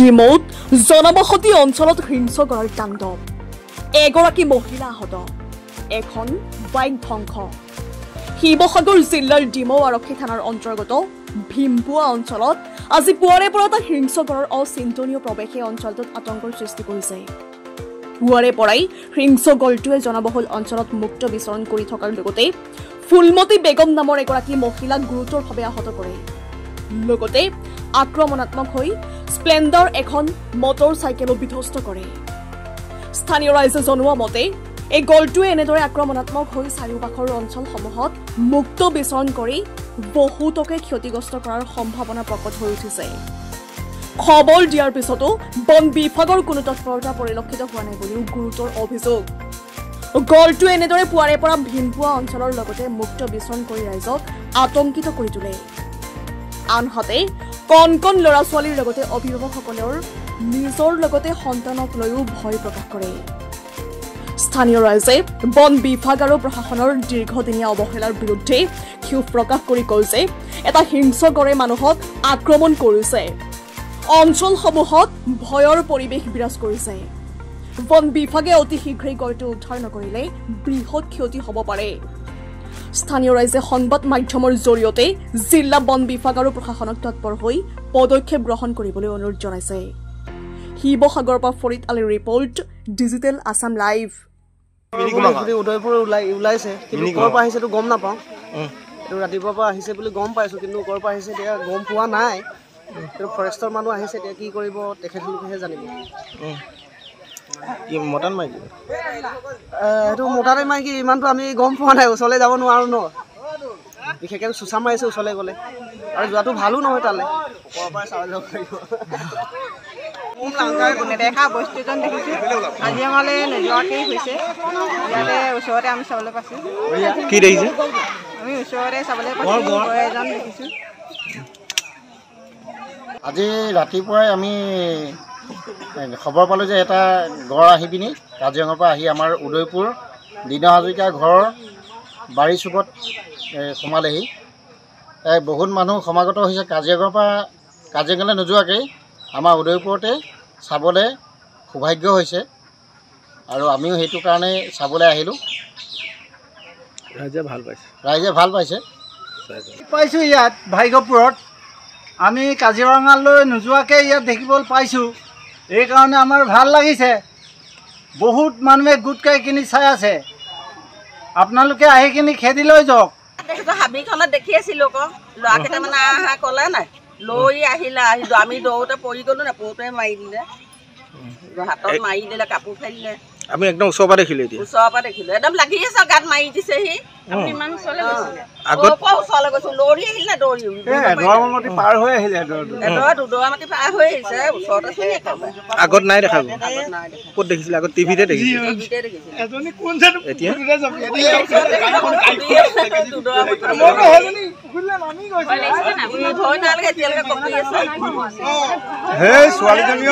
ডিমৌত জনবসতি অঞ্চলত হিংসকৰ তাণ্ডৱ এগৰাকী মহিলা আহত এখন বাইক ধ্বংস শিৱসাগৰ জিলাৰ ডিমৌ আৰক্ষী থানাৰ অন্তৰ্গত ভীমপুৱা অঞ্চলত আজি পুৱাৰে পৰা এটা হিংসকৰৰ অচিন্তনীয় প্ৰৱেশে অঞ্চলটোত আতংকৰ সৃষ্টি কৰিছে পুৱাৰে পৰাই হিংসকৰটোৱে জনবহুল অঞ্চলত মুক্ত বিচৰণ কৰি থকাৰ লগতে ফুলমতি বেগম নামৰ এগৰাকী মহিলাক গুৰুতৰভাৱে আহত কৰে লগতে আক্ৰমণাত্মক হৈ স্প্লেণ্ডাৰ এখন মটৰ চাইকেলো বিধ্বস্ত কৰে স্থানীয় ৰাইজে জনোৱা মতে এই গলটোৱে এনেদৰে আক্ৰমণাত্মক হৈ চাৰিওপাখৰ অঞ্চলসমূহত মুক্ত বিচৰণ কৰি বহুতকে ক্ষতিগ্ৰস্ত কৰাৰ সম্ভাৱনা প্ৰকট হৈ উঠিছে খবৰ দিয়াৰ পিছতো বন বিভাগৰ কোনো তৎপৰতা পৰিলক্ষিত হোৱা নাই বুলিও গুৰুতৰ অভিযোগ গলটোৱে এনেদৰে পুৱাৰে পৰা ভীমপুৱা অঞ্চলৰ লগতে মুক্ত বিচৰণ কৰি ৰাইজক আতংকিত কৰি তোলে আনহাতে কণ কণ ল'ৰা ছোৱালীৰ লগতে অভিভাৱকসকলৰ নিজৰ লগতে সন্তানক লৈও ভয় প্ৰকাশ কৰে স্থানীয় ৰাইজে বন বিভাগ আৰু প্ৰশাসনৰ দীৰ্ঘদিনীয়া অৱহেলাৰ বিৰুদ্ধে ক্ষোভ প্ৰকাশ কৰি কৈছে এটা হিংসকৰে মানুহক আক্ৰমণ কৰিছে অঞ্চলসমূহত ভয়ৰ পৰিৱেশ বিৰাজ কৰিছে বন বিভাগে অতি শীঘ্ৰেই গড়টো উদ্ধাৰ নকৰিলে বৃহৎ ক্ষতি হ'ব পাৰে স্থানীয় ৰাইজে সংবাদ মাধ্যমৰ জৰিয়তে জিলা বন বিভাগ আৰু প্ৰশাসনক তৎপৰ হৈ পদক্ষেপ গ্ৰহণ কৰিবলৈ অনুৰোধ জনাইছে শিৱসাগৰৰ পৰা ফৰিদ আলীৰ report digital Assam live Udaipur ওলাইছে কিন্তু ক'ৰ পৰা আহিছে গম নাপাওঁ এইটো ৰাতিপুৱাৰ পৰা আহিছে বুলি গম পাইছোঁ কিন্তু ক'ৰ পৰা আহিছে এতিয়া গম পোৱা নাই কিন্তু ফৰেষ্টৰ মানুহ আহিছে এতিয়া কি কৰিব তেখেতলোকেহে জানিব মটান মাইকী সেইটো মতাতে মাইকী ইমানটো আমি গম পোৱা নাই ওচৰলৈ যাব নোৱাৰোঁ ন বিশেষকৈ চোচা মাৰিছে ওচৰলৈ গ'লে আৰু যোৱাটো ভালো নহয় তালৈ ওপৰৰ পৰাই চাব যাব পাৰিব নেদেখা বস্তু এজন দেখিছোঁ কাজিৰঙালৈ নোযোৱাকেই হৈছে ইয়াতে ওচৰতে আমি চাবলৈ পাইছোঁ কি দেখিছে আমি ওচৰতে চাবলৈ পাইছোঁ এজন দেখিছোঁ আজি ৰাতিপুৱাই আমি খবৰ পালোঁ যে এটা গড় আহি পিনি কাজিৰঙাৰ পৰা আহি আমাৰ উদয়পুৰ দীন হাজৰিকাৰ ঘৰৰ বাৰী চুকত সোমালেহি বহুত মানুহ সমাগত হৈছে কাজিৰঙালৈ নোযোৱাকৈ আমাৰ উদয়পুৰতে চাবলৈ সৌভাগ্য হৈছে আৰু আমিও সেইটো কাৰণে চাবলৈ আহিলোঁ ৰাইজে ভাল পাইছে পাইছোঁ ইয়াত ভাগ্যপুৰত আমি কাজিৰঙালৈ নোযোৱাকৈ ইয়াত দেখিবলৈ পাইছোঁ এইকাৰণে আমাৰ ভাল লাগিছে বহুত মানুহে গোট খাই কিনি চাই আছে আপোনালোকে আহি কিনি খেদি লৈ যাওক হাবিখনত দেখি আছিলোঁ আকৌ ল'ৰা কেইটামানে আহা ক'লে নাই লৈ আহিলে আমি দৌৰতে পৰি গ'লোঁ নাই পৰোঁতে মাৰি দিলে হাতত মাৰি দিলে কাপোৰ ফালিলে আমি একদম ওচৰৰ পৰা দেখিলোঁ এতিয়া ওচৰৰ পৰা দেখিলোঁ একদম লাগি আছে গাত মাৰি দিছেহি ইমান ওচৰলৈ গৈছোঁ লৰি আহিলে দৌৰি পাৰ হৈ আহিলে দুডৰা মাটি পাৰ হৈ আহিছে ওচৰতে চলি আগত নাই দেখা ক'ত দেখিছিলে আগত টিভিতে দেখিছিলে এতিয়া ভয় নালাগে এতিয়ালৈকে কপি আছে ছোৱালীজনী